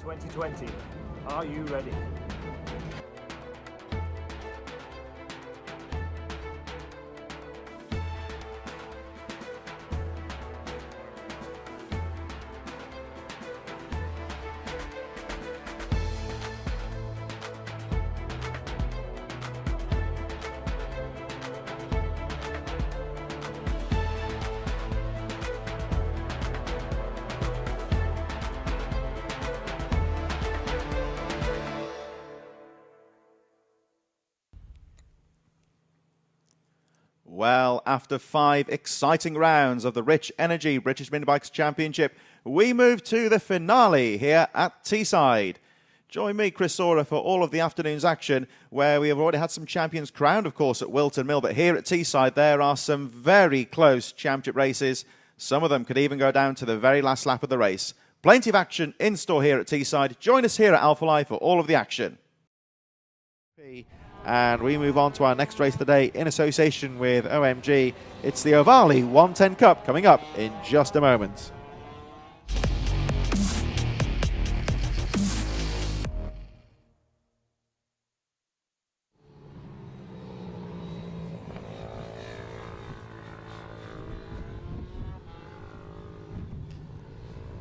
2020. Are you ready? Well, after 5 exciting rounds of the Rich Energy British Mini Bikes Championship, we move to the finale here at Teeside. Join me, Chris Sora, for all of the afternoon's action, where we have already had some champions crowned, of course, at Wilton Mill. But here at Teeside, there are some very close championship races. Some of them could even go down to the very last lap of the race. Plenty of action in store here at Teeside. Join us here at Ohvale for all of the action. And we move on to our next race today in association with OMG. It's the Ovali 110 Cup coming up in just a moment.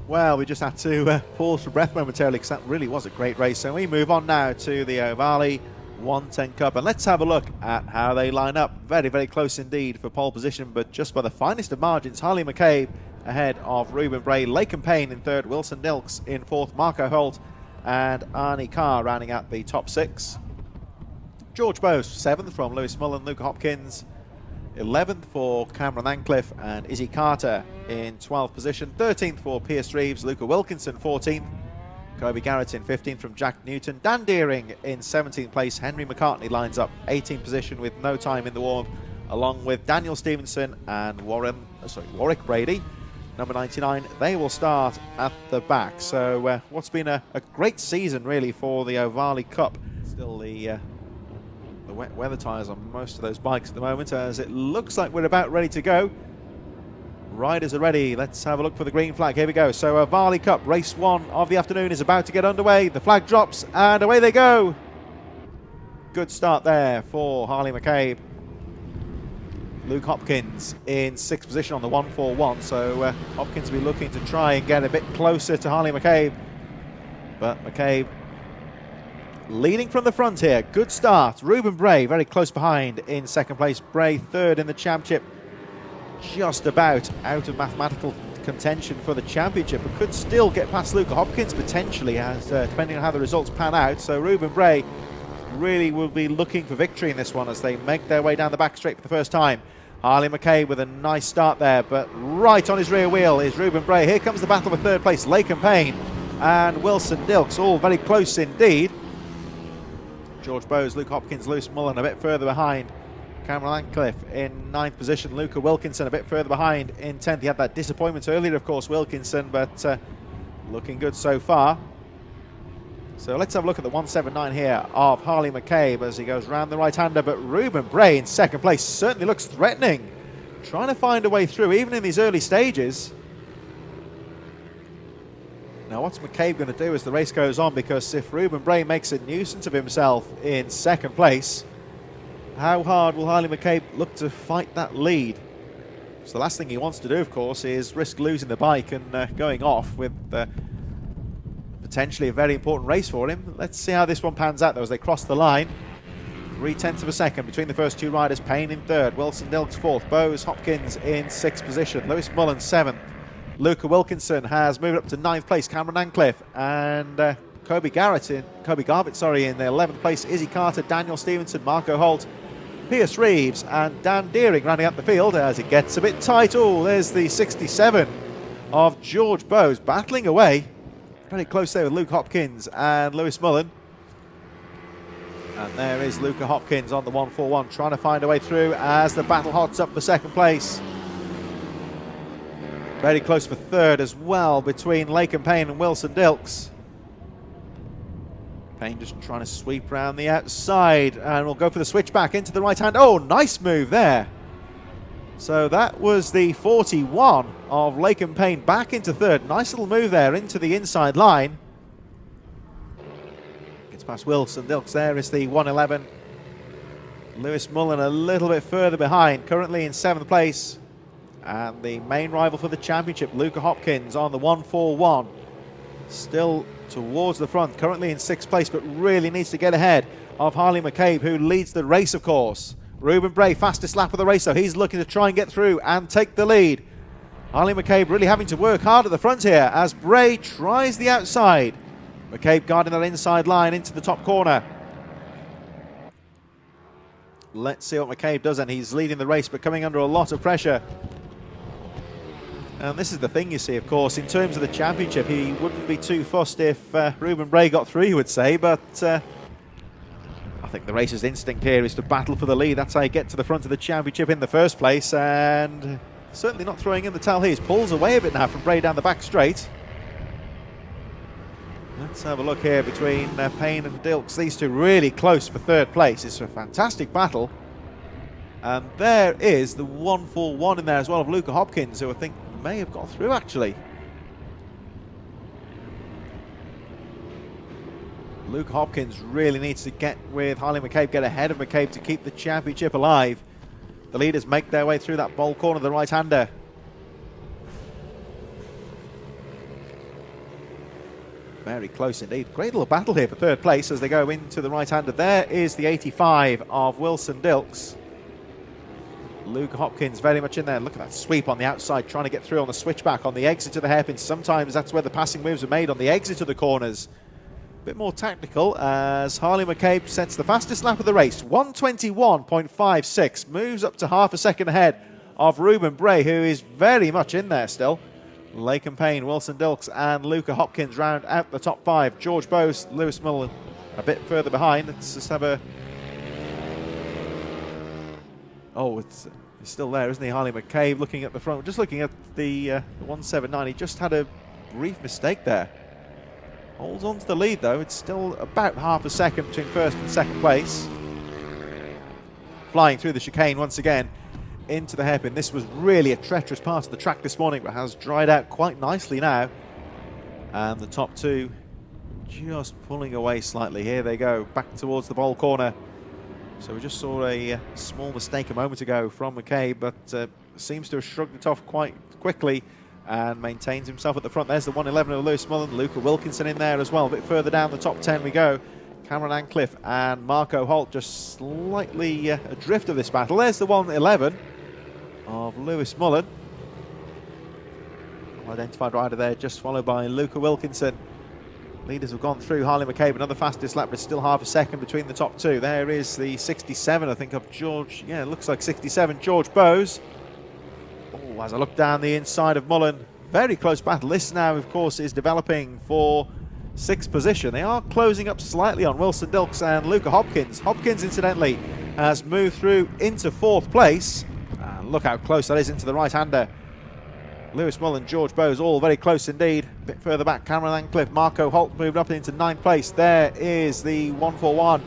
Well, we just had to pause for breath momentarily because that really was a great race. So we move on now to the Ovali 110 Cup, and let's have a look at how they line up. Very, very close indeed for pole position, but just by the finest of margins. Harley McCabe ahead of Ruben Bray, Laken Payne in third, Wilson Dilks in fourth, Marco Holt and Arnie Carr rounding out the top 6. George Bose seventh from Lewis Mullen, Luke Hopkins 11th for Cameron Ancliffe and Izzy Carter in 12th position, 13th for Pierce Reeves, Luca Wilkinson 14th, Kobe Garrett in 15th from Jack Newton. Dan Deering in 17th place. Henry McCartney lines up 18th position with no time in the warm, along with Daniel Stevenson and Warwick Brady, number 99. They will start at the back. So what's been a great season really for the Ovali Cup. Still the wet weather tyres on most of those bikes at the moment, as it looks like we're about ready to go. Riders are ready. Let's have a look for the green flag. Here we go. So Ovali Cup, race 1 of the afternoon is about to get underway. The flag drops and away they go. Good start there for Harley McCabe. Luke Hopkins in 6th position on the 141. So Hopkins will be looking to try and get a bit closer to Harley McCabe. But McCabe leading from the front here. Good start. Ruben Bray very close behind in 2nd place. Bray 3rd in the championship. Just about out of mathematical contention for the championship, but could still get past Luca Hopkins potentially, as depending on how the results pan out. So Ruben Bray really will be looking for victory in this one as they make their way down the back straight for the first time. Harley McCabe with a nice start there, but right on his rear wheel is Ruben Bray. Here comes the battle for 3rd place. Laken Payne and Wilson Dilks, all very close indeed. George Bose, Luke Hopkins, Lewis Mullen a bit further behind. Cameron Ancliffe in 9th position. Luca Wilkinson a bit further behind in 10th. He had that disappointment earlier, of course, Wilkinson, but looking good so far. So let's have a look at the 179 here of Harley McCabe as he goes round the right-hander, but Ruben Bray in 2nd place certainly looks threatening. Trying to find a way through, even in these early stages. Now, what's McCabe going to do as the race goes on? Because if Ruben Bray makes a nuisance of himself in 2nd place, how hard will Harley McCabe look to fight that lead? So the last thing he wants to do, of course, is risk losing the bike and going off with potentially a very important race for him. Let's see how this one pans out, though, as they cross the line. 0.3 of a second between the first 2 riders. Payne in 3rd, Wilson Dilks 4th, Bose Hopkins in 6th position, Lewis Mullen 7th. Luca Wilkinson has moved up to 9th place. Cameron Ancliffe and Kobe Garvett in the 11th place. Izzy Carter, Daniel Stevenson, Marco Holt, Pierce Reeves and Dan Deering rounding up the field as it gets a bit tight. Oh, there's the 67 of George Bose battling away. Very close there with Luke Hopkins and Lewis Mullen. And there is Luca Hopkins on the 141 trying to find a way through as the battle hots up for 2nd place. Very close for 3rd as well between Laken Payne and Wilson Dilks. Payne just trying to sweep around the outside and we'll go for the switchback into the right hand. Oh, nice move there. So that was the 41 of Laken Payne back into 3rd. Nice little move there into the inside line. past Wilson Dilks. There is the 111. Lewis Mullen a little bit further behind, currently in 7th place. And the main rival for the championship, Luca Hopkins, on the 141. Still towards the front, currently in 6th place, but really needs to get ahead of Harley McCabe, who leads the race, of course. Ruben Bray, fastest lap of the race, so he's looking to try and get through and take the lead. Harley McCabe really having to work hard at the front here as Bray tries the outside. McCabe guarding that inside line into the top corner. Let's see what McCabe does, and he's leading the race but coming under a lot of pressure. And this is the thing you see, of course, in terms of the championship, he wouldn't be too fussed if Ruben Bray got through, you would say, but I think the racer's instinct here is to battle for the lead. That's how you get to the front of the championship in the first place, and certainly not throwing in the towel here. He pulls away a bit now from Bray down the back straight. Let's have a look here between Payne and Dilks. These two really close for 3rd place. It's a fantastic battle. And there is the 141 in there as well of Luca Hopkins, who I think may have got through actually. Luca Hopkins really needs to get with Harley McCabe, get ahead of McCabe to keep the championship alive. The leaders make their way through that bowl corner, the right-hander. Very close indeed. Great little battle here for 3rd place as they go into the right-hander. There is the 85 of Wilson Dilks. Luke Hopkins very much in there. Look at that sweep on the outside, trying to get through on the switchback on the exit to the hairpin. Sometimes that's where the passing moves are made, on the exit of the corners. A bit more tactical as Harley McCabe sets the fastest lap of the race. 121.56, moves up to half a second ahead of Ruben Bray, who is very much in there still. Laken Payne, Wilson Dilks and Luca Hopkins round out the top 5. George Bowes, Lewis Mullen a bit further behind. Let's just have a... Oh, it's still there, isn't he? Harley McCabe looking at the front. Just looking at the 179. He just had a brief mistake there. Holds on to the lead, though. It's still about half a second between 1st and 2nd place. Flying through the chicane once again into the hairpin. This was really a treacherous part of the track this morning, but has dried out quite nicely now. And the top 2 just pulling away slightly. Here they go, back towards the bowl corner. So we just saw a small mistake a moment ago from McCabe, but seems to have shrugged it off quite quickly and maintains himself at the front. There's the 111 of Lewis Mullen, Luca Wilkinson in there as well. A bit further down the top 10 we go. Cameron Ancliffe and Marco Holt just slightly adrift of this battle. There's the 111 of Lewis Mullen. Identified rider there, just followed by Luca Wilkinson. Leaders have gone through. Harley McCabe, another fastest lap, but still half a second between the top 2. There is the 67, I think, of George. Yeah, it looks like 67, George Bowes. Oh, as I look down the inside of Mullen, very close battle. This now, of course, is developing for 6th position. They are closing up slightly on Wilson Dilks and Luca Hopkins. Hopkins, incidentally, has moved through into 4th place. And look how close that is into the right-hander. Lewis Mullen, George Bowes, all very close indeed. A bit further back, Cameron Ancliffe, Marco Holt moved up into 9th place. There is the 141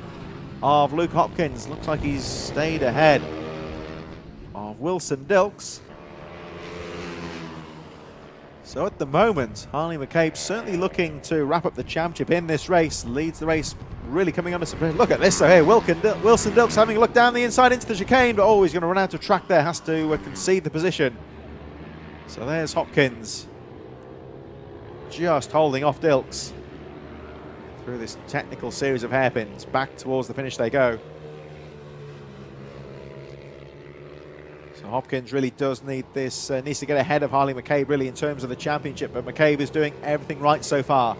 of Luke Hopkins. Looks like he's stayed ahead of Wilson Dilks. So at the moment, Harley McCabe certainly looking to wrap up the championship in this race. Leads the race, really coming under some pressure. Look at this, so here, Wilson Dilks having a look down the inside into the chicane, but oh, he's going to run out of track there, has to concede the position. So there's Hopkins, just holding off Dilks through this technical series of hairpins. Back towards the finish they go. So Hopkins really does need this, needs to get ahead of Harley McCabe really in terms of the championship, but McCabe is doing everything right so far.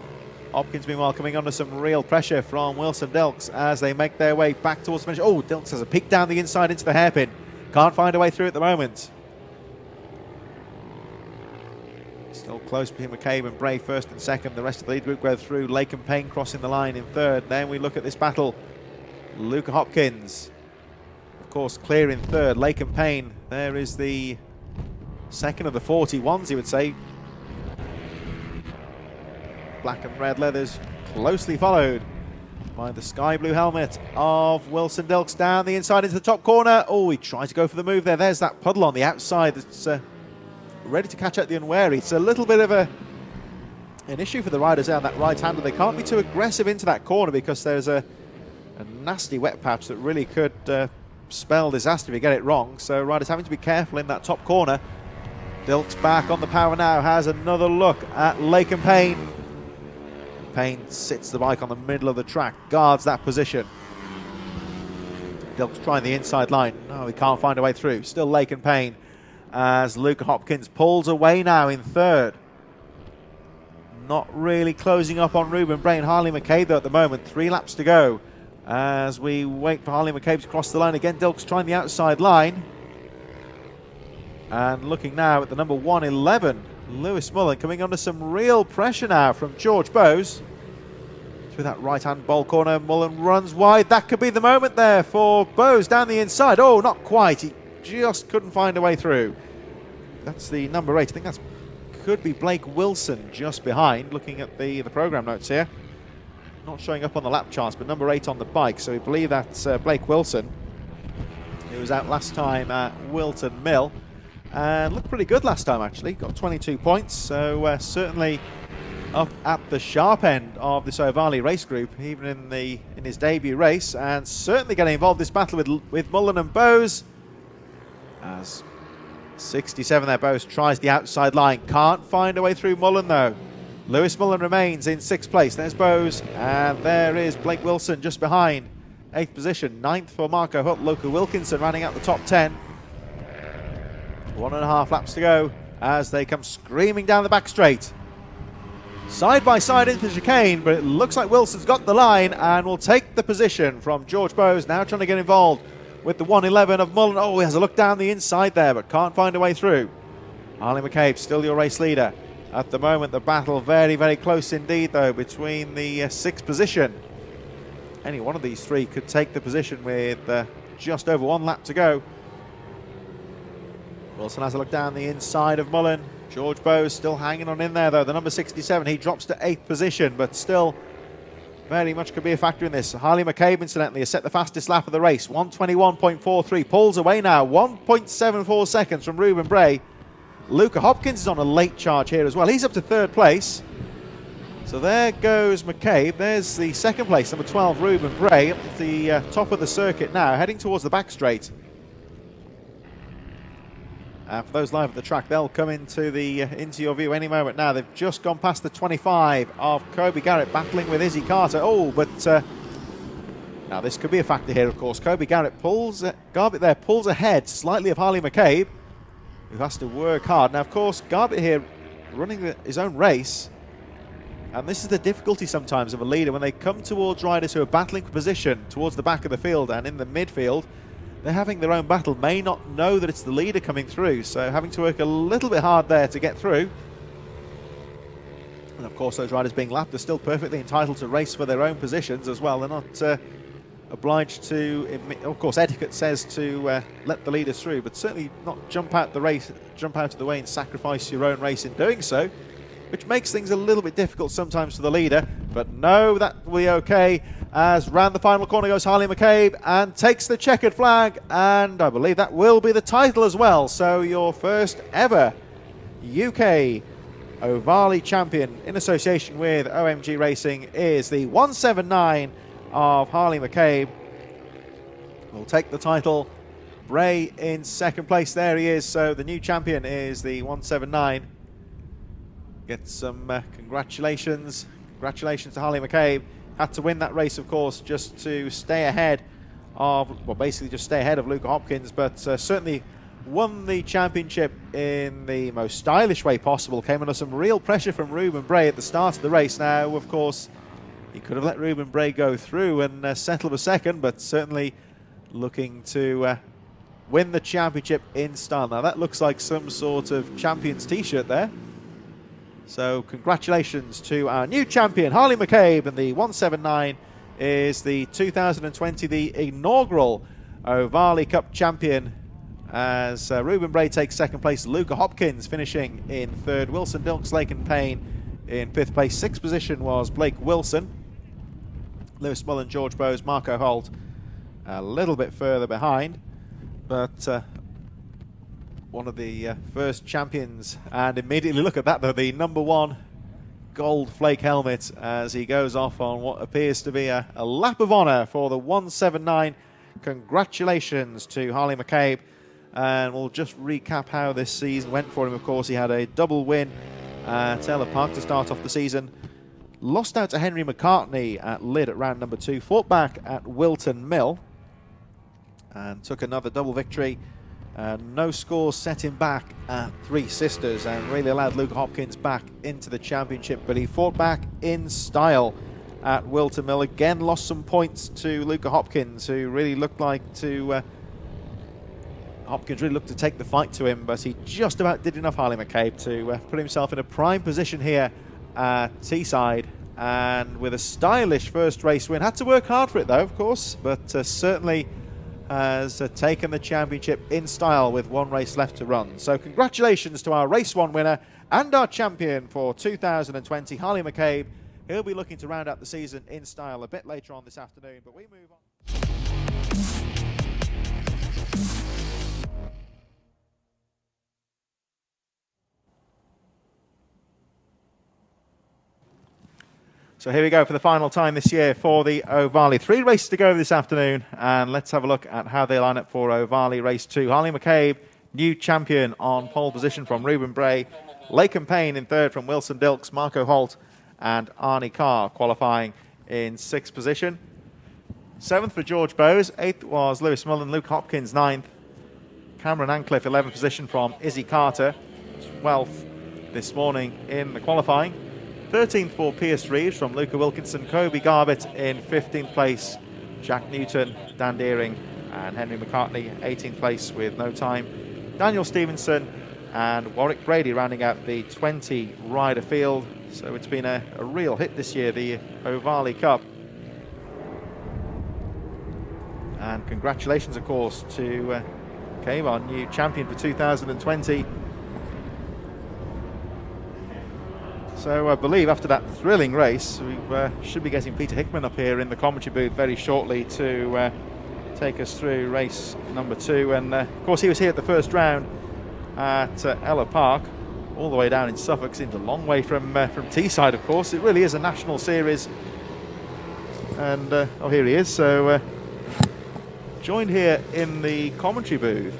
Hopkins, meanwhile, coming under some real pressure from Wilson Dilks as they make their way back towards the finish. Oh, Dilks has a peek down the inside into the hairpin. Can't find a way through at the moment. Still close between McCabe and Bray 1st and 2nd. The rest of the lead group go through. Laken Payne crossing the line in 3rd. Then we look at this battle. Luca Hopkins, of course, clear in 3rd. Laken Payne, there is the 2nd of the 41s, you would say. Black and red leathers closely followed by the sky blue helmet of Wilson Dilks down the inside into the top corner. Oh, he tried to go for the move there. There's that puddle on the outside that's ready to catch out the unwary. It's a little bit of a an issue for the riders down that right-hander. They can't be too aggressive into that corner because there's a nasty wet patch that really could spell disaster if you get it wrong. So riders having to be careful in that top corner. Dilks back on the power now, has another look at Lake and Payne. Payne sits the bike on the middle of the track, guards that position. Dilks trying the inside line. No, he can't find a way through. Still Lake and Payne as Luca Hopkins pulls away now in third. Not really closing up on Ruben Bray and Harley McCabe though at the moment. 3 laps to go as we wait for Harley McCabe to cross the line again. Dilks trying the outside line. And looking now at the number 111, Lewis Mullen, coming under some real pressure now from George Bowes. Through that right-hand bowl corner, Mullen runs wide. That could be the moment there for Bowes down the inside. Oh, not quite. He just couldn't find a way through. That's the number 8. I think that could be Blake Wilson just behind, looking at the program notes here. Not showing up on the lap charts, but number 8 on the bike. So we believe that's Blake Wilson, who was out last time at Wilton Mill. And looked pretty good last time, actually. Got 22 points, so certainly up at the sharp end of this Ovali race group, even in his debut race, and certainly getting involved in this battle with Mullen and Bowes. As 67 there, Bowes tries the outside line, can't find a way through Mullen though. Lewis Mullen remains in 6th place. There's Bowes, and there is Blake Wilson just behind. 8th position, 9th for Marco Hutt. Luca Wilkinson running out the top 10. 1.5 laps to go as they come screaming down the back straight. Side by side into the chicane, but it looks like Wilson's got the line and will take the position from George Bowes. Now trying to get involved with the 111 of Mullen. Oh, he has a look down the inside there, but can't find a way through. Harley McCabe, still your race leader. At the moment, the battle very, very close indeed, though, between the 6th position. Any one of these 3 could take the position with just over 1 lap to go. Wilson has a look down the inside of Mullen. George Bowes still hanging on in there, though. The number 67, he drops to 8th position, but still very much could be a factor in this. Harley McCabe, incidentally, has set the fastest lap of the race. 1:21.43. Pulls away now. 1.74 seconds from Ruben Bray. Luca Hopkins is on a late charge here as well. He's up to 3rd place. So there goes McCabe. There's the 2nd place, number 12, Ruben Bray, up at the top of the circuit now, heading towards the back straight. For those live at the track, they'll come into your view any moment now. They've just gone past the 25 of Kobe Garrett battling with Izzy Carter. Oh, but now this could be a factor here, of course. Kobe Garrett pulls ahead slightly of Harley McCabe, who has to work hard. Now, of course, Garbutt here running his own race. And this is the difficulty sometimes of a leader when they come towards riders who are battling for position towards the back of the field and in the midfield. They're having their own battle, may not know that it's the leader coming through, so having to work a little bit hard there to get through. And of course, those riders being lapped are still perfectly entitled to race for their own positions as well. They're not obliged to, of course, etiquette says to let the leaders through, but certainly not jump out of the way and sacrifice your own race in doing so, which makes things a little bit difficult sometimes for the leader. But no, that will be okay. As round the final corner goes Harley McCabe and takes the checkered flag, and I believe that will be the title as well. So your first ever UK Ovali champion in association with OMG Racing is the 179 of Harley McCabe. Will take the title. Bray in 2nd place. There he is. So the new champion is the 179. Get some congratulations. Congratulations to Harley McCabe. Had to win that race, of course, just to stay ahead of, well, basically just stay ahead of Luca Hopkins, but certainly won the championship in the most stylish way possible. Came under some real pressure from Ruben Bray at the start of the race. Now, of course, he could have let Ruben Bray go through and settle for 2nd, but certainly looking to win the championship in style. Now, that looks like some sort of champion's t-shirt there. So congratulations to our new champion, Harley McCabe, and the 179 is the 2020, the inaugural Ovali Cup champion, as Ruben Bray takes 2nd place, Luca Hopkins finishing in 3rd, Wilson Dilks, Lake and Payne in 5th place. 6th position was Blake Wilson, Lewis Mullen, George Bowes, Marco Holt a little bit further behind, but one of the first champions. And immediately look at that though, the number 1 gold flake helmet as he goes off on what appears to be a lap of honour for the 179. Congratulations to Harley McCabe. And we'll just recap how this season went for him. Of course, he had a double win at Ella Park to start off the season. Lost out to Henry McCartney at Lydd at round number 2. Fought back at Wilton Mill and took another double victory. No scores set him back at Three Sisters and really allowed Luca Hopkins back into the championship. But he fought back in style at Wilton Mill. Again, lost some points to Luca Hopkins, who really looked like to... Hopkins really looked to take the fight to him, but he just about did enough, Harley McCabe, to put himself in a prime position here at Teeside. And with a stylish first race win. Had to work hard for it, though, of course, but certainly has taken the championship in style with one race left to run. So congratulations to our race 1 winner and our champion for 2020, Harley McCabe. He'll be looking to round out the season in style a bit later on this afternoon, but we move on. So here we go for the final time this year for the Ovali. 3 races to go this afternoon, and let's have a look at how they line up for Ovali Race 2. Harley McCabe, new champion on pole position from Ruben Bray. Laken Payne in 3rd from Wilson Dilks, Marco Holt and Arnie Carr qualifying in 6th position. 7th for George Bowes, 8th was Lewis Mullen, Luke Hopkins 9th. Cameron Ancliffe 11th position from Izzy Carter, 12th this morning in the qualifying. 13th for Pierce Reeves from Luca Wilkinson, Kobe Garbett in 15th place, Jack Newton, Dan Deering and Henry McCartney 18th place with no time, Daniel Stevenson and Warwick Brady rounding out the 20 rider field. So it's been a real hit this year, the Ovali Cup. And congratulations, of course, to Cave, our new champion for 2020. So I believe after that thrilling race, we should be getting Peter Hickman up here in the commentary booth very shortly to take us through race number 2. And of course, he was here at the first round at Ella Park, all the way down in Suffolk. Seems a long way from Teesside, of course. It really is a national series. And oh, here he is. So joined here in the commentary booth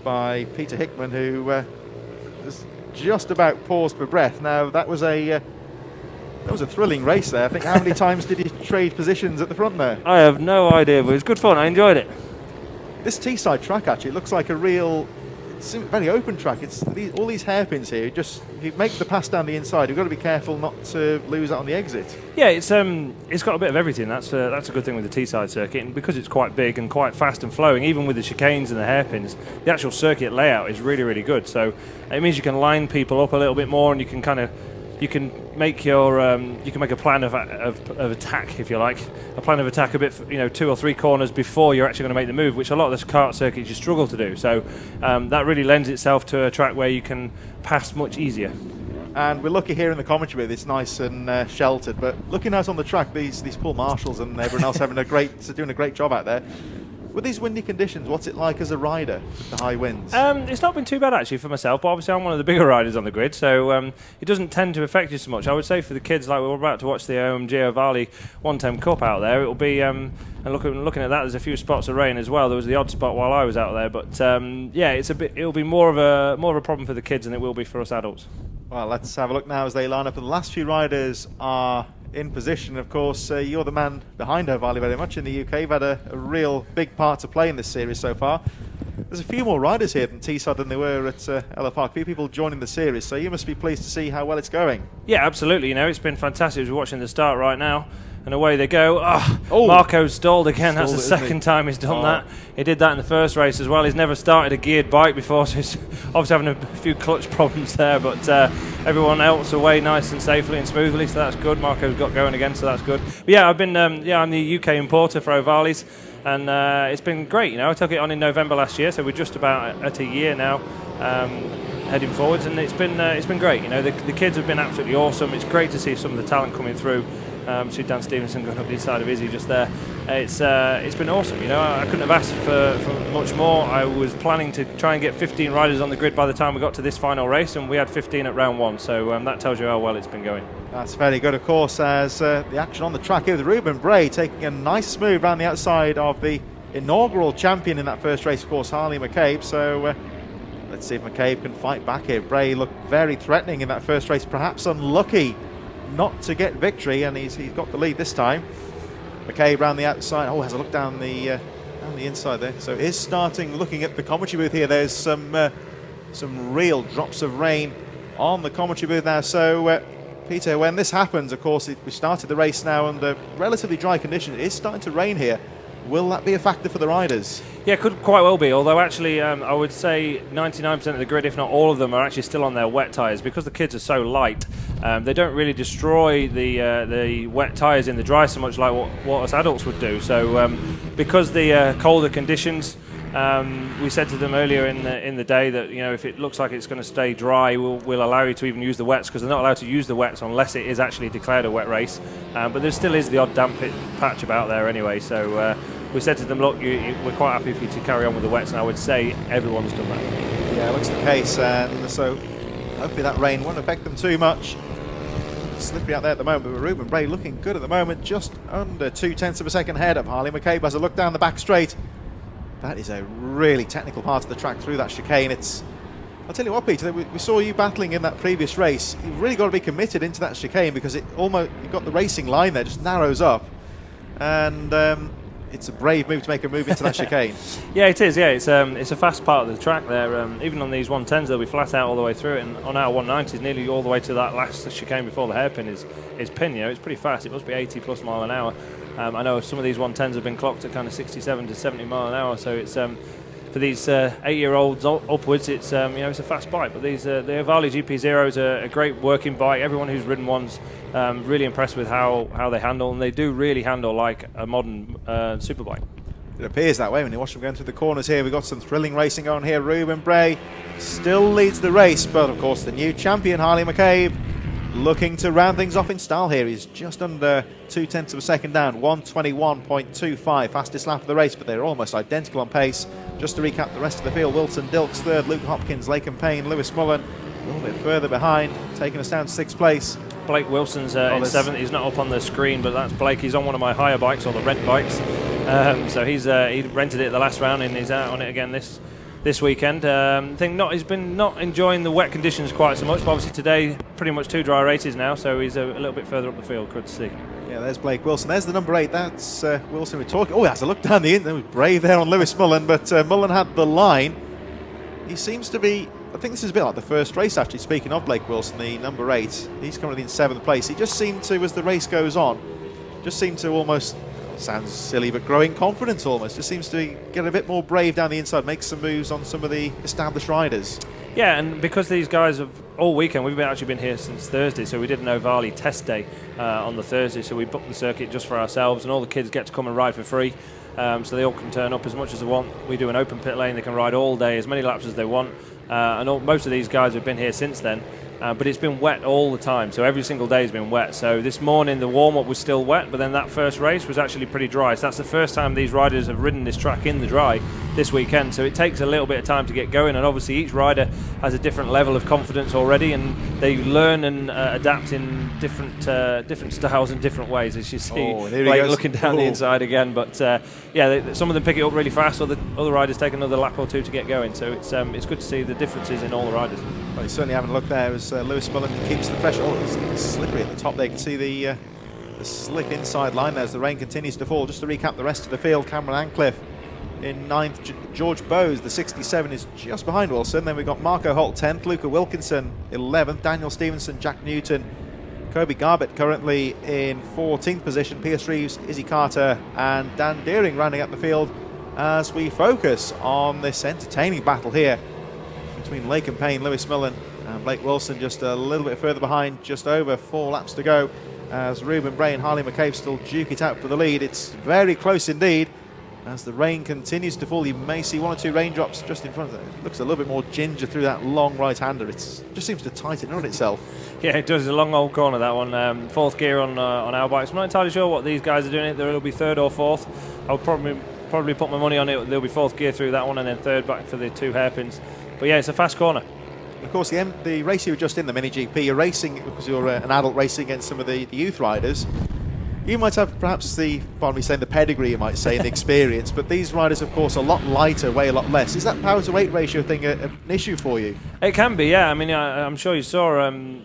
by Peter Hickman, who has just about paused for breath. Now that was a thrilling race there. I think, how many times did he trade positions at the front there? I have no idea, but it was good fun. I enjoyed it. This Teesside track actually looks like a real, it's a very open track. It's all these hairpins here. Just if you make the pass down the inside, you've got to be careful not to lose out on the exit. Yeah, it's got a bit of everything. That's a good thing with the Teesside circuit, and because it's quite big and quite fast and flowing, even with the chicanes and the hairpins, the actual circuit layout is really, really good. So it means you can line people up a little bit more, and you can make a plan of attack, if you like, a plan of attack a bit, 2 or 3 corners before you're actually going to make the move, which a lot of the kart circuits you struggle to do. So that really lends itself to a track where you can pass much easier. And we're lucky here in the commentary booth, it's nice and sheltered, but looking out on the track, these poor marshals and everyone else doing a great job out there. With these windy conditions, what's it like as a rider, the high winds? It's not been too bad actually for myself, but obviously I'm one of the bigger riders on the grid, so it doesn't tend to affect you so much. I would say for the kids, like we're about to watch the OMG Ovali 110 Cup out there, it'll be, and looking at that, there's a few spots of rain as well. There was the odd spot while I was out there, but yeah, it'll be more of a problem for the kids than it will be for us adults. Well, let's have a look now as they line up, and the last few riders are in position. Of course, you're the man behind Ovali very much in the UK. You've had a real big part to play in this series so far. There's a few more riders here than Teesside than there were at Ella Park. A few people joining the series, so you must be pleased to see how well it's going. Yeah, absolutely. It's been fantastic. We're watching the start right now, and away they go. Marco's stalled again. That's the second time he's done that. He did that in the first race as well. He's never started a geared bike before, so he's obviously having a few clutch problems there, but everyone else away nice and safely and smoothly, so that's good. Marco's got going again, so that's good. But yeah, I'm the UK importer for Ovali's, and it's been great. I took it on in November last year, so we're just about at a year now, heading forwards, and it's been great. The kids have been absolutely awesome. It's great to see some of the talent coming through. See Dan Stevenson going up the inside of Izzy just there. It's been awesome. I couldn't have asked for much more. I was planning to try and get 15 riders on the grid by the time we got to this final race, and we had 15 at round 1. So that tells you how well it's been going. That's very good, of course, as the action on the track here with Ruben Bray taking a nice move around the outside of the inaugural champion in that first race, of course, Harley McCabe. So let's see if McCabe can fight back here. Bray looked very threatening in that first race, perhaps unlucky not to get victory, and he's got the lead this time. McCabe around the outside. Oh, has a look down the inside there. So is starting looking at the commentary booth here. There's some real drops of rain on the commentary booth now. So Peter, when this happens, of course, we started the race now under relatively dry conditions. It is starting to rain here. Will that be a factor for the riders? Yeah, could quite well be, although actually I would say 99% of the grid, if not all of them, are actually still on their wet tyres because the kids are so light. They don't really destroy the wet tyres in the dry so much like what us adults would do. So because the colder conditions, we said to them earlier in the day that, you know, if it looks like it's going to stay dry, we'll allow you to even use the wets, because they're not allowed to use the wets unless it is actually declared a wet race. But there still is the odd damp patch about there anyway. So we said to them, look, we're quite happy for you to carry on with the wets, and I would say everyone's done that. Yeah, it looks the case, and so hopefully that rain won't affect them too much. Slippery out there at the moment, but Ruben Bray looking good at the moment, just under 0.2 of a second ahead of Harley McCabe as a look down the back straight. That is a really technical part of the track through that chicane. I'll tell you what, Peter, we saw you battling in that previous race. You've really got to be committed into that chicane, because you've got the racing line there, just narrows up, and it's a brave move to make a move into that chicane. Yeah, it is. Yeah, it's a fast part of the track there. Even on these 110s, they'll be flat out all the way through it, and on our 190s, nearly all the way to that last chicane before the hairpin is pinned. You know, it's pretty fast. It must be 80 plus mile an hour. I know some of these 110s have been clocked at kind of 67 to 70 mile an hour. So it's for these 8-year-olds upwards, it's it's a fast bike. But these the Ovali GP0s are a great working bike. Everyone who's ridden one's really impressed with how they handle, and they do really handle like a modern superbike. It appears that way when you watch them going through the corners here. We've got some thrilling racing on here. Ruben Bray still leads the race, but of course the new champion, Harley McCabe, looking to round things off in style here. He's just under 0.2 of a second down, 1:21.25, fastest lap of the race, but they're almost identical on pace. Just to recap the rest of the field, Wilson Dilks third, Luke Hopkins, Laken Payne, Lewis Mullen a little bit further behind, taking us down to 6th place. Blake Wilson's in 7th. He's not up on the screen, but that's Blake. He's on one of my hire bikes, or the rent bikes. So he rented it the last round, and he's out on it again this weekend. He's been not enjoying the wet conditions quite so much, but obviously today pretty much 2 dry races now, so he's a little bit further up the field. Good to see. Yeah, there's Blake Wilson. There's the number 8. That's Wilson we're talking. Oh, he has a look down the end. There was brave there on Lewis Mullen, but Mullen had the line. He seems to be, I think this is a bit like the first race, actually, speaking of Blake Wilson, the number 8. He's currently in 7th place. He just seemed to, as the race goes on, almost, sounds silly, but growing confidence almost. Just seems to get a bit more brave down the inside, make some moves on some of the established riders. Yeah, and because these guys have all weekend, we've actually been here since Thursday, so we did an Ovali test day on the Thursday, so we booked the circuit just for ourselves, and all the kids get to come and ride for free, so they all can turn up as much as they want. We do an open pit lane, they can ride all day, as many laps as they want, and most of these guys have been here since then. But it's been wet all the time, so every single day has been wet. So this morning the warm-up was still wet, but then that first race was actually pretty dry. So that's the first time these riders have ridden this track in the dry this weekend. So it takes a little bit of time to get going, and obviously each rider has a different level of confidence already, and they learn and adapt in different styles and different ways, as you see. Blake looking down the inside again, but some of them pick it up really fast, or the other riders take another lap or two to get going. So it's good to see the differences in all the riders. Well, he's certainly having a look there as Lewis Mullen keeps the pressure. Oh, it's slippery at the top there. You can see the slick inside line there as the rain continues to fall. Just to recap the rest of the field, Cameron Ancliffe in 9th, George Bowes, the 67, is just behind Wilson. Then we've got Marco Holt 10th, Luca Wilkinson 11th, Daniel Stevenson, Jack Newton, Kobe Garbett currently in 14th position, Pierce Reeves, Izzy Carter and Dan Deering rounding up the field as we focus on this entertaining battle here between Laken Payne, Lewis Mullen and Blake Wilson, just a little bit further behind, just over 4 laps to go, as Ruben Bray and Harley McCabe still duke it out for the lead. It's very close indeed. As the rain continues to fall, you may see 1 or 2 raindrops just in front of it. It looks a little bit more ginger through that long right-hander. It just seems to tighten on itself. Yeah, it does. It's a long old corner, that one. 4th gear on our bikes. I'm not entirely sure what these guys are doing. It'll be 3rd or 4th. I'll probably put my money on it. There'll be 4th gear through that one, and then 3rd back for the 2 hairpins. But yeah, it's a fast corner. Of course, the race you were just in, the Mini GP, you're racing because you're an adult racing against some of the youth riders. You might have perhaps pardon me saying the pedigree, you might say, and the experience, but these riders, of course, are a lot lighter, weigh a lot less. Is that power to weight ratio thing an issue for you? It can be, yeah. I mean, I'm sure you saw in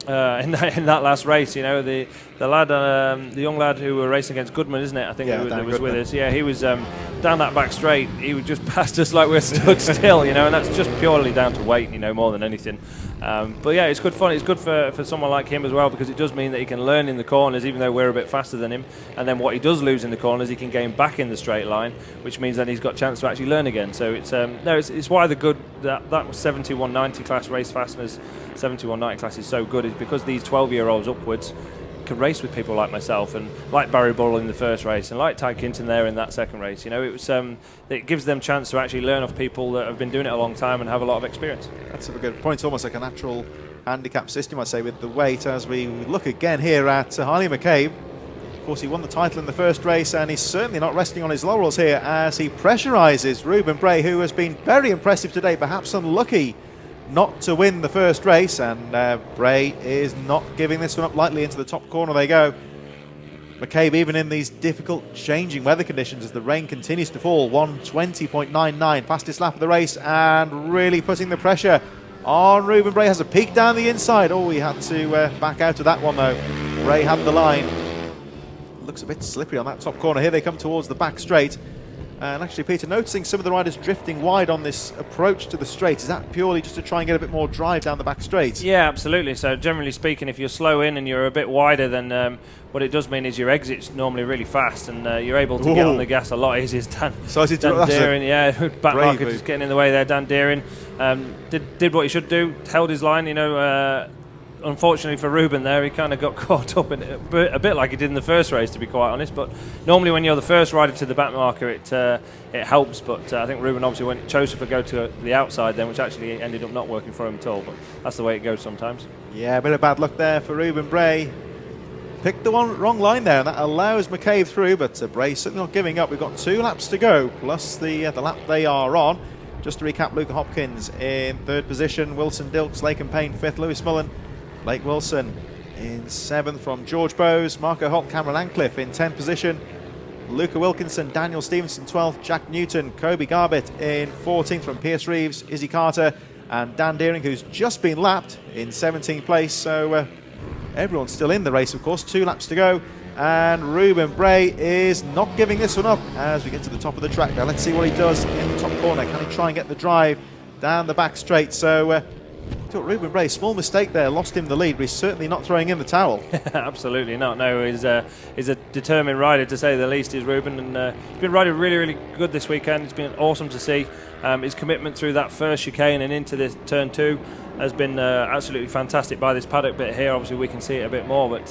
that last race, you know, the lad, the young lad who were racing against Goodman, isn't it? I think that was with us. Yeah, he was down that back straight. He was just past us like we're stood still, you know, and that's just purely down to weight, you know, more than anything. But yeah, it's good fun. It's good for someone like him as well, because it does mean that he can learn in the corners, even though we're a bit faster than him. And then what he does lose in the corners, he can gain back in the straight line, which means then he's got a chance to actually learn again. So it's why that 7190 class race fastness, 7190 class is so good, is because these 12-year-olds upwards can race with people like myself and like Barry Burrell in the first race and like Ty Kinton there in that second race. You know, it gives them chance to actually learn off people that have been doing it a long time and have a lot of experience. That's a good point. It's almost like a natural handicap system, I'd say, with the weight. As we look again here at Harley McCabe, of course, he won the title in the first race, and he's certainly not resting on his laurels here as he pressurises Ruben Bray, who has been very impressive today, perhaps unlucky not to win the first race, and Bray is not giving this one up lightly. Into the top corner they go. McCabe, even in these difficult changing weather conditions as the rain continues to fall, 1:20.99, fastest lap of the race, and really putting the pressure on Ruben Bray. Has a peek down the inside. Oh, he had to back out of that one though. Bray had the line. Looks a bit slippery on that top corner. Here they come towards the back straight. And actually, Peter, noticing some of the riders drifting wide on this approach to the straight, is that purely just to try and get a bit more drive down the back straight? Yeah, absolutely. So generally speaking, if you're slow in and you're a bit wider, then what it does mean is your exit's normally really fast, and you're able to get on the gas a lot easier. Dan Deering, back marker just getting in the way there. Dan Deering did what he should do, held his line, you know. Unfortunately for Ruben there, he kind of got caught up in it a bit like he did in the first race, to be quite honest. But normally when you're the first rider to the back marker, it helps. But I think Ruben obviously chose to go to the outside then, which actually ended up not working for him at all. But that's the way it goes sometimes. Yeah, a bit of bad luck there for Ruben Bray. Picked the wrong line there, and that allows McCabe through. But Bray certainly not giving up. We've got 2 laps to go, plus the lap they are on. Just to recap, Luca Hopkins in 3rd position, Wilson Dilks, Lake and Payne 5th, Lewis Mullen, Blake Wilson in 7th from George Bowes, Marco Holt, Cameron Ancliffe in 10th position, Luca Wilkinson, Daniel Stevenson 12th, Jack Newton, Kobe Garbett in 14th from Pierce Reeves, Izzy Carter, and Dan Deering, who's just been lapped, in 17th place. So everyone's still in the race, of course. 2 laps to go, and Ruben Bray is not giving this one up as we get to the top of the track. Now let's see what he does in the top corner. Can he try and get the drive down the back straight? So Ruben Bray, small mistake there, lost him the lead, but he's certainly not throwing in the towel. Absolutely not. No, he's a determined rider, to say the least, is Ruben, and he's been riding really, really good this weekend. It's been awesome to see. His commitment through that first chicane and into this turn 2 has been absolutely fantastic by this paddock bit here. Obviously, we can see it a bit more, but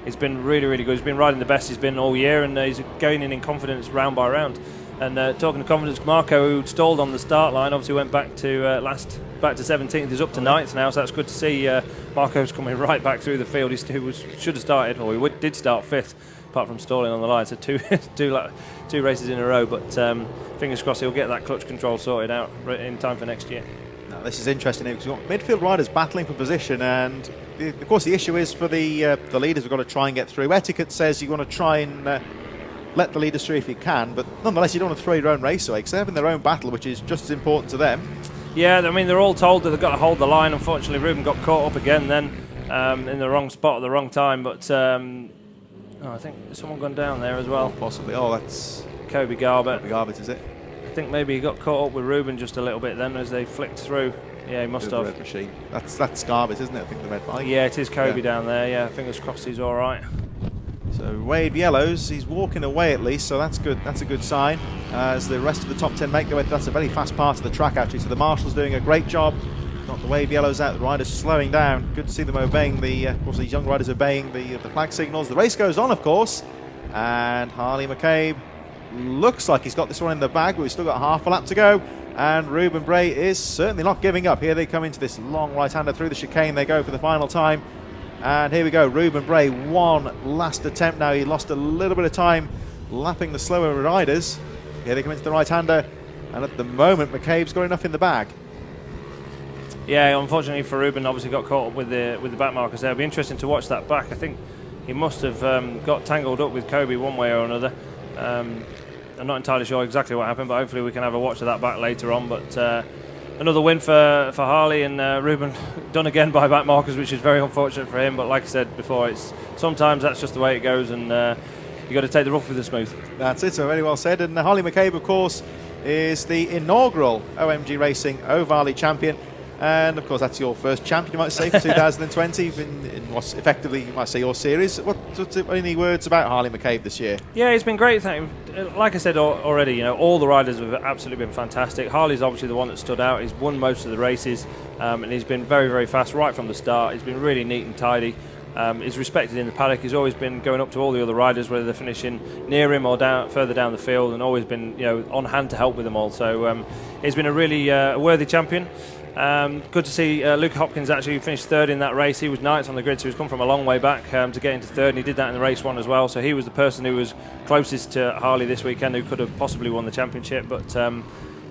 it's been really, really good. He's been riding the best he's been all year, and he's gaining in confidence round by round. And talking to confidence, Marco, who stalled on the start line, obviously went back to 17th. He's up to 9th now, so that's good to see. Marco's coming right back through the field. He should have started, or he did start 5th, apart from stalling on the line. So two races in a row. But fingers crossed he'll get that clutch control sorted out in time for next year. Now, this is interesting because you've got midfield riders battling for position, and of course the issue is for the leaders. We've got to try and get through. Etiquette says you want to try and let the leaders through if you can, but nonetheless you don't want to throw your own race away because they're having their own battle, which is just as important to them. Yeah, I mean, they're all told that they've got to hold the line. Unfortunately, Ruben got caught up again then in the wrong spot at the wrong time, but I think someone gone down there as well. Possibly. Oh, that's Kobe Garbett. Kobe Garbett, is it? I think maybe he got caught up with Ruben just a little bit then as they flicked through. Yeah, he must have. Red machine. That's Garbett, isn't it? I think the red bike. Yeah, it is Kobe down there. Yeah, fingers crossed he's all right. So Wade Yellows, he's walking away at least, so that's good. That's a good sign. As the rest of the top 10 make their way, that's a very fast part of the track actually. So the marshals doing a great job. Got the Wave Yellows out, the riders slowing down. Good to see them obeying of course, these young riders obeying the flag signals. The race goes on, of course, and Harley McCabe looks like he's got this one in the bag, but we've still got half a lap to go. And Ruben Bray is certainly not giving up. Here they come into this long right-hander through the chicane. They go for the final time. And here we go, Ruben Bray, one last attempt now. He lost a little bit of time lapping the slower riders. Here they come into the right-hander, and at the moment, McCabe's got enough in the bag. Yeah, unfortunately for Ruben, obviously got caught up with the back markers there. It'll be interesting to watch that back. I think he must have got tangled up with Kobe one way or another. I'm not entirely sure exactly what happened, but hopefully we can have a watch of that back later on. But another win for Harley, and Ruben done again by back markers, which is very unfortunate for him. But like I said before, it's sometimes that's just the way it goes, and you got to take the rough with the smooth. That's it, so very well said. And Harley McCabe, of course, is the inaugural OMG Racing Ovali champion. And of course, that's your first champion, you might say, for 2020 in what's effectively, you might say, your series. What's any words about Harley McCabe this year? Yeah, it's been great. Like I said already, all the riders have absolutely been fantastic. Harley's obviously the one that stood out. He's won most of the races, and he's been very, very fast right from the start. He's been really neat and tidy. He's respected in the paddock. He's always been going up to all the other riders, whether they're finishing near him or further down the field, and always been on hand to help with them all. So he's been a really worthy champion. Good to see Luke Hopkins actually finished third in that race. He was ninth on the grid, so he's come from a long way back to get into third, and he did that in the race one as well. So he was the person who was closest to Harley this weekend, who could have possibly won the championship. But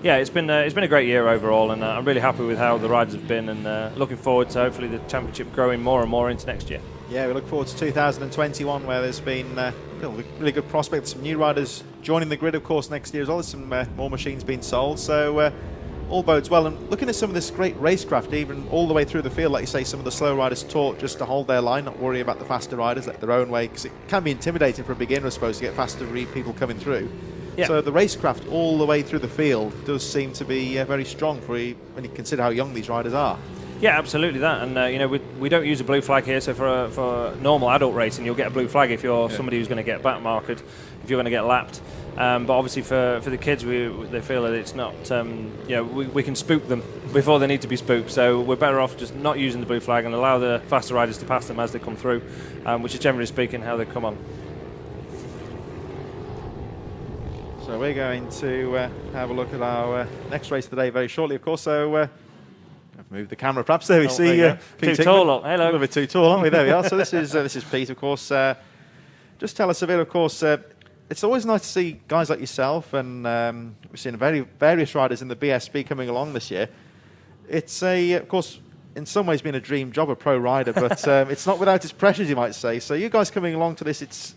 yeah, it's been a great year overall, and I'm really happy with how the riders have been, and looking forward to hopefully the championship growing more and more into next year. Yeah, we look forward to 2021, where there's been really good prospects, some new riders joining the grid, of course, next year as well. There's some more machines being sold, so all bodes well. And looking at some of this great racecraft, even all the way through the field, like you say, some of the slow riders taught just to hold their line, not worry about the faster riders, let their own way, because it can be intimidating for a beginner, I suppose, to get faster people coming through. Yeah. So the racecraft all the way through the field does seem to be very strong when you consider how young these riders are. Yeah, absolutely that. And we don't use a blue flag here, so for normal adult racing, you'll get a blue flag if you're somebody who's going to get back marked, if you're going to get lapped. But obviously for the kids, they feel that it's not, we can spook them before they need to be spooked. So we're better off just not using the blue flag and allow the faster riders to pass them as they come through, which is generally speaking how they come on. So we're going to have a look at our next race today very shortly, of course. So I've moved the camera, perhaps. There we see Pete too tall. Hello. A little bit too tall, aren't we? There we are. So this is Pete, of course. Just tell us a bit, of course. It's always nice to see guys like yourself, and we've seen various riders in the BSB coming along this year. It's of course, in some ways been a dream job, a pro rider, but it's not without its pressures, you might say. So you guys coming along to this, it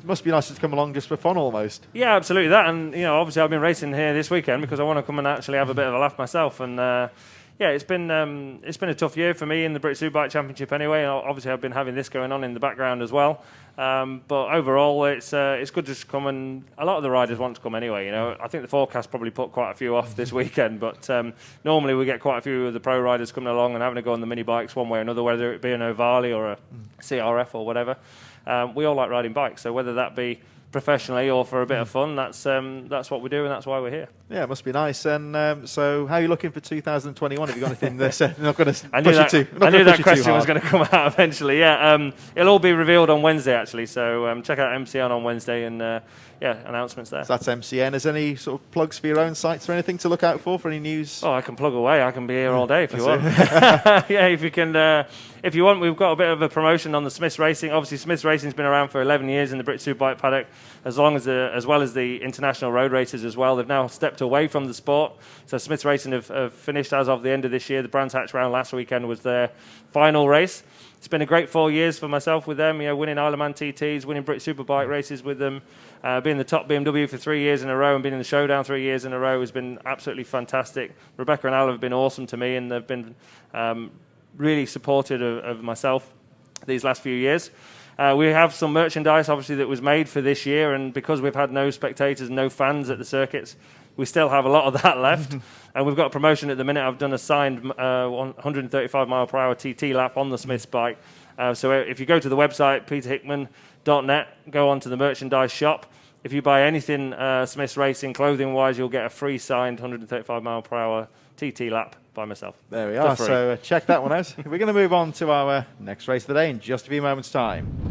must be nice to come along just for fun almost. Yeah, absolutely that. And obviously I've been racing here this weekend because I want to come and actually have a bit of a laugh myself. And yeah, it's been a tough year for me in the British Superbike Championship anyway. And obviously I've been having this going on in the background as well. But overall, it's good to come, and a lot of the riders want to come anyway. I think the forecast probably put quite a few off this weekend, but normally we get quite a few of the pro riders coming along and having a go on the mini bikes one way or another, whether it be an Ovali or a CRF or whatever. We all like riding bikes, so whether that be professionally or for a bit of fun, that's what we do, and that's why we're here. Yeah, it must be nice. And so how are you looking for 2021? Have you got anything there? Not going to I knew that question was going to come out eventually. Yeah, it'll all be revealed on Wednesday actually, so check out MCN on Wednesday, and announcements there. So that's MCN. Is there any sort of plugs for your own sites or anything to look out for any news? Oh, I can plug away. I can be here all day if you want. Yeah, if you can. If you want, we've got a bit of a promotion on the Smiths Racing. Obviously, Smiths Racing's been around for 11 years in the British Superbike paddock, as well as the international road races as well. They've now stepped away from the sport. So Smiths Racing have finished as of the end of this year. The Brands Hatch round last weekend was their final race. It's been a great 4 years for myself with them, winning Isle of Man TTs, winning British Superbike races with them, being the top BMW for 3 years in a row and being in the showdown 3 years in a row has been absolutely fantastic. Rebecca and Al have been awesome to me, and they've been really supportive of myself these last few years. We have some merchandise, obviously, that was made for this year, and because we've had no spectators, no fans at the circuits, we still have a lot of that left. And we've got a promotion at the minute. I've done a signed 135 mile per hour TT lap on the Smiths bike. So if you go to the website, peterhickman.net, go on to the merchandise shop. If you buy anything Smiths Racing clothing-wise, you'll get a free signed 135 mile per hour TT lap by myself. There we are. So check that one out. We're going to move on to our next race of the day in just a few moments' time.